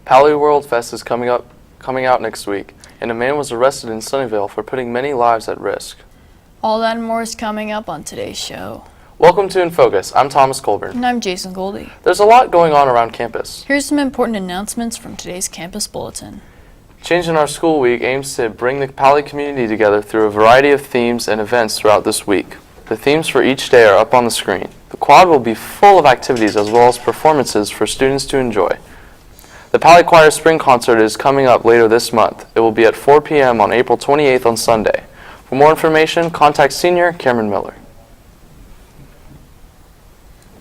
Palo World Fest is coming out next week, and a man was arrested in Sunnyvale for putting many lives at risk. All that and more is coming up on today's show. Welcome to InFocus. I'm Thomas Colburn. And I'm Jason Goldie. There's a lot going on around campus. Here's some important announcements from today's campus bulletin. Changing Our School Week aims to bring the Palo community together through a variety of themes and events throughout this week. The themes for each day are up on the screen. The quad will be full of activities as well as performances for students to enjoy. The Palo Choir Spring Concert is coming up later this month. It will be at 4 p.m. on April 28th on Sunday. For more information, contact Senior Cameron Miller.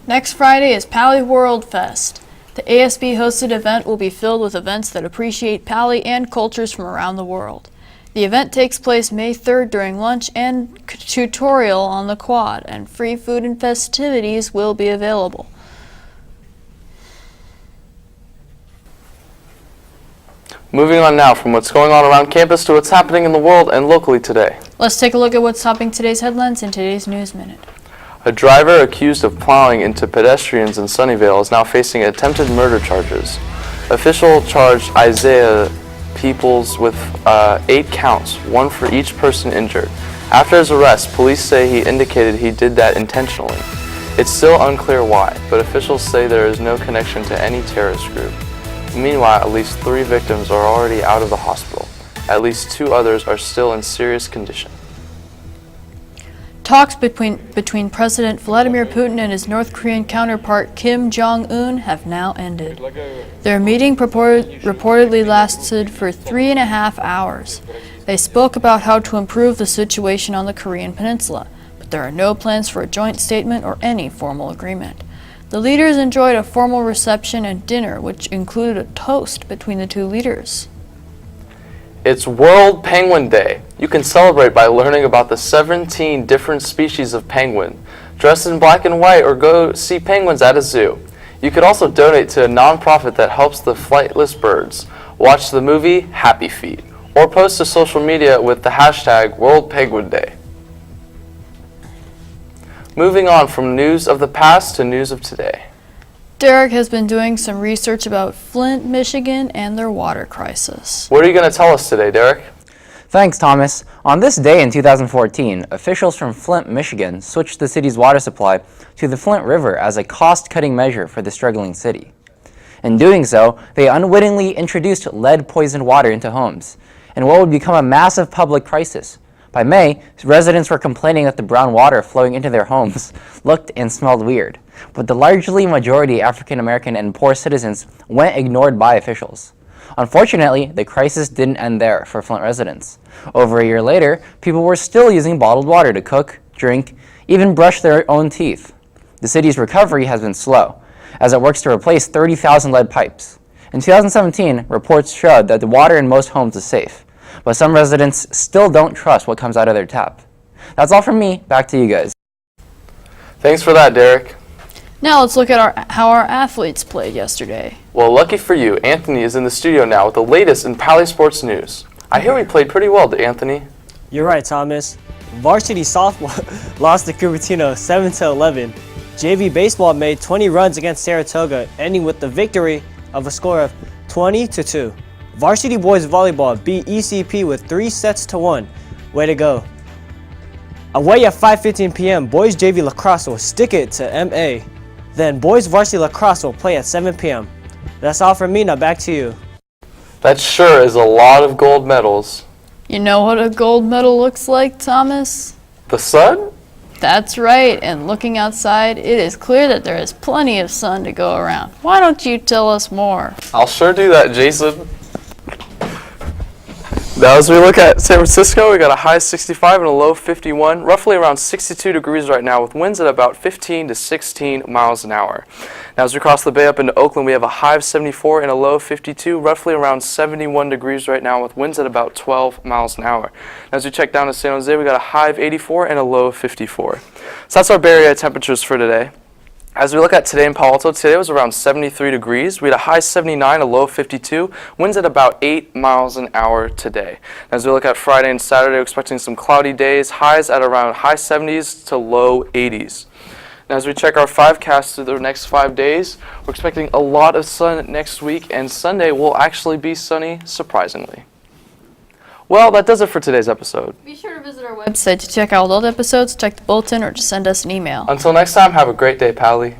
Next Friday is Palo World Fest. The ASB-hosted event will be filled with events that appreciate Palo and cultures from around the world. The event takes place May 3rd during lunch and tutorial on the quad, and free food and festivities will be available. Moving on now from what's going on around campus to what's happening in the world and locally today. Let's take a look at what's topping today's headlines in today's News Minute. A driver accused of plowing into pedestrians in Sunnyvale is now facing attempted murder charges. Official charged Isaiah Peoples with 8 counts, 1 for each person injured. After his arrest, police say he indicated he did that intentionally. It's still unclear why, but officials say there is no connection to any terrorist group. Meanwhile, at least 3 victims are already out of the hospital. At least 2 others are still in serious condition. Talks between President Vladimir Putin and his North Korean counterpart Kim Jong-un have now ended. Their meeting reportedly lasted for 3.5 hours. They spoke about how to improve the situation on the Korean peninsula, but there are no plans for a joint statement or any formal agreement. The leaders enjoyed a formal reception and dinner, which included a toast between the 2 leaders. It's World Penguin Day. You can celebrate by learning about the 17 different species of penguin, dress in black and white, or go see penguins at a zoo. You could also donate to a nonprofit that helps the flightless birds, watch the movie Happy Feet, or post to social media with the hashtag World Penguin Day. Moving on from news of the past to news of today. Derek has been doing some research about Flint, Michigan, and their water crisis. What are you going to tell us today, Derek? Thanks, Thomas. On this day in 2014, officials from Flint, Michigan switched the city's water supply to the Flint River as a cost-cutting measure for the struggling city. In doing so, they unwittingly introduced lead-poisoned water into homes, in what would become a massive public crisis. By May, residents were complaining that the brown water flowing into their homes looked and smelled weird, but the largely majority African American and poor citizens went ignored by officials. Unfortunately, the crisis didn't end there for Flint residents. Over a year later, people were still using bottled water to cook, drink, even brush their own teeth. The city's recovery has been slow, as it works to replace 30,000 lead pipes. In 2017, reports showed that the water in most homes is safe, but some residents still don't trust what comes out of their tap. That's all from me. Back to you guys. Thanks for that, Derek. Now let's look at how our athletes played yesterday. Well, lucky for you, Anthony is in the studio now with the latest in Palo sports news. I hear we played pretty well, Anthony. You're right, Thomas. Varsity softball lost to Cupertino 7-11. JV baseball made 20 runs against Saratoga, ending with the victory of a score of 20-2. Varsity boys volleyball beat ECP with 3-1. Way to go. Away at 5:15 p.m., boys JV lacrosse will stick it to MA. Then boys varsity lacrosse will play at 7 p.m. That's all from me. Now back to you. That sure is a lot of gold medals. You know what a gold medal looks like, Thomas? The sun? That's right, and looking outside, it is clear that there is plenty of sun to go around. Why don't you tell us more? I'll sure do that, Jason. Now as we look at San Francisco, we got a high 65 and a low 51, roughly around 62 degrees right now with winds at about 15 to 16 miles an hour. Now as we cross the bay up into Oakland, we have a high of 74 and a low of 52, roughly around 71 degrees right now with winds at about 12 miles an hour. Now as we check down to San Jose, we got a high of 84 and a low of 54. So that's our Bay Area temperatures for today. As we look at today in Palo Alto, today was around 73 degrees. We had a high 79, a low 52. Winds at about 8 miles an hour today. As we look at Friday and Saturday, we're expecting some cloudy days. Highs at around high 70s to low 80s. Now, as we check our 5-cast through the next 5 days, we're expecting a lot of sun next week, and Sunday will actually be sunny, surprisingly. Well, that does it for today's episode. Be sure to visit our website to check out old episodes, check the bulletin, or just send us an email. Until next time, have a great day, Pally.